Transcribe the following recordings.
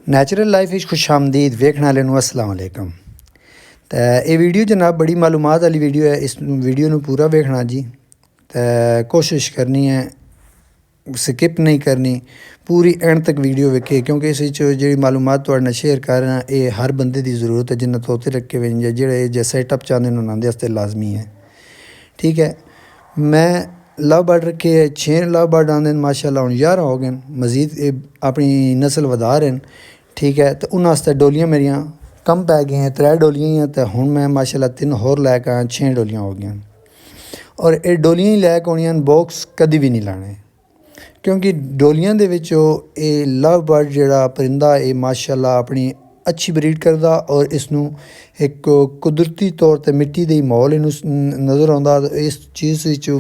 Natural life etch खुश आमदीद वेखने वाले नूं अस्सलाम वालेकुम। तो ये वीडियो जनाब बड़ी मालूमात वाली वीडियो है। इस वीडियो नूं पूरा वेखना जी, तो कोशिश करनी है स्किप नहीं करनी, पूरी एंड तक वीडियो वेखे, क्योंकि इस जी मालूमात तुहाडे नाल शेयर कर रहा ये हर बंदे की जरूरत है जिन्हें तोते रखे हुए हैं जेह्ड़े जे सैटअप चाहते हैं उन्होंने वास्ते लाजमी है। ठीक है, मैं लव बर्ड रखे 6 लव बर्ड आंदे माशाल्लाह, हुण 11 हो गए, मजीद अपनी नस्ल वधा रहे हैं। ठीक है, तो उन्होंने वास्ते डोलियाँ मेरियां कम पै गई हैं, 3 डोलियां ही हैं, तो हुण मैं माशाल्लाह 3 होर लैके आया, 6 डोलियां हो गई। और ये डोलियां ही लैके आउणियां, बॉक्स कभी भी नहीं लाने, क्योंकि डोलियां दे विच ये लव बर्ड जिहड़ा परिंदा ये माशाल्लाह अपनी अच्छी ब्रीड करदा और इसनूं एक कुदरती तौर पर मिट्टी दे माहौल इनूं नज़र आउंदा, इस चीज़ विच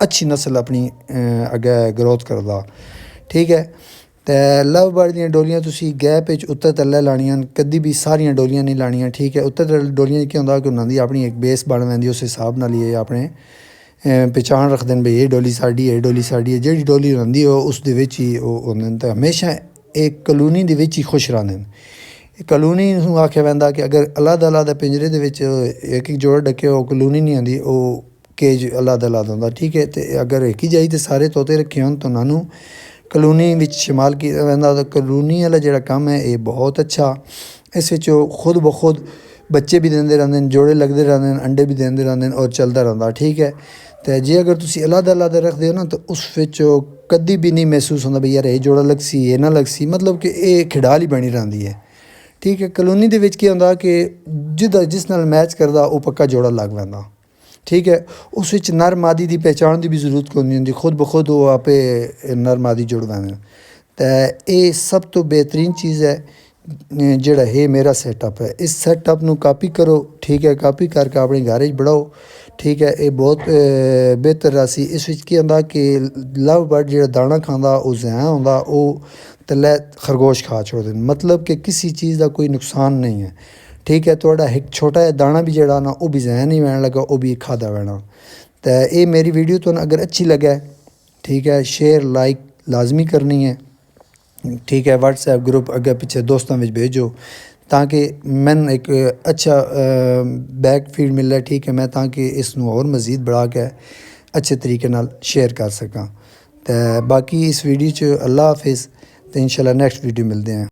अच्छी नस्ल अपनी अगे ग्रोथ करदा। ठीक है, तो लव बर्ड दियां डोलियां तुसी गैप विच उत्ते थल्ले लानियां, कदी भी सारियां डोलियां नहीं लानियां। ठीक है, उत्ते थल्ले डोलियां केह् होंदा कि उन्हां दी अपनी एक बेस बन वैंदी, उस हिसाब नाल ही अपने पहचान रखते हैं, भाई ये डोली साड़ी है, डोली साड़ी है, जी डोली रही हो उस दे विच ही होंदे न, तो हमेशा एक कलोनी दे विच ही खुश रहिंदे न। कलोनी नूं आख्या वैंदा कि अगर अलग अलग पिंजरे दे विच एक एक जोड़ा ढके हो कलोनी नहीं आंदी, वो केज अलग अलग होंदा। ठीक है, तो अगर एक ही जाई तो सारे तोते रखे होन तो उन्होंने कलोनी विच इस्तेमाल किया वैंदा। तो कलोनी वाला जिहड़ा कम है ये बहुत अच्छा, इस विच खुद ब खुद बच्चे भी देंदे रहंदे न, जोड़े लगते रहंदे न, अंडे भी देंदे रहंदे न और चलदा रहिंदा। ठीक है, तो जे अगर तुसी अलग अलग रखदे हो ना, तो उस विच कदी भी नहीं महसूस होंदा भी यार ये जोड़ा लगसी ये ना लगसी, मतलब कि ये खिडाल ही बनी रहिंदी है। ठीक है, कलोनी दे विच केह् होंदा कि जिस नाल मैच करदा वो पक्का जोड़ा लग पैंदा। ठीक है, उस विच नर मादी की पहचान की भी जरूरत कोई नहीं होंदी, खुद ब खुद वो आपे नर मादी जुड़ पैंदे न। तो ये सब तो बेहतरीन चीज़ है जिहड़ा है मेरा सैटअप है, इस सैटअप नूं कापी करो। ठीक है, कापी करके अपने घर बढ़ाओ। ठीक है, ये बहुत बेहतर रासी। इस विच केह् होंदा कि लव बर्ड जिहड़ा दाना खांदा वो ज़ैं होंदा, वो थल्लै खरगोश खा छोड़दे न, मतलब कि किसी चीज़ का कोई नुकसान नहीं है। ठीक है, थोड़ा एक छोटा जिहा दाना भी जिहड़ा ना वो भी ज़ैं नहीं वैन लगा, वो भी खादा वैना। तो ये मेरी वीडियो तुहानूं अगर अच्छी लगे, ठीक है, शेयर लाइक लाजमी करनी है। ठीक है, व्हाट्सएप ग्रुप अगे पिछे दोस्तों में भेजो ताकि मैन एक अच्छा बैक फीड मिले। ठीक है, मैं ताकि इसनूं और मज़ीद बढ़ा के अच्छे तरीके नाल शेयर कर सकां। तो बाकी इस वीडियो च अल्लाह हाफिज़, तो इंशाल्लाह नेक्स्ट वीडियो मिलते हैं।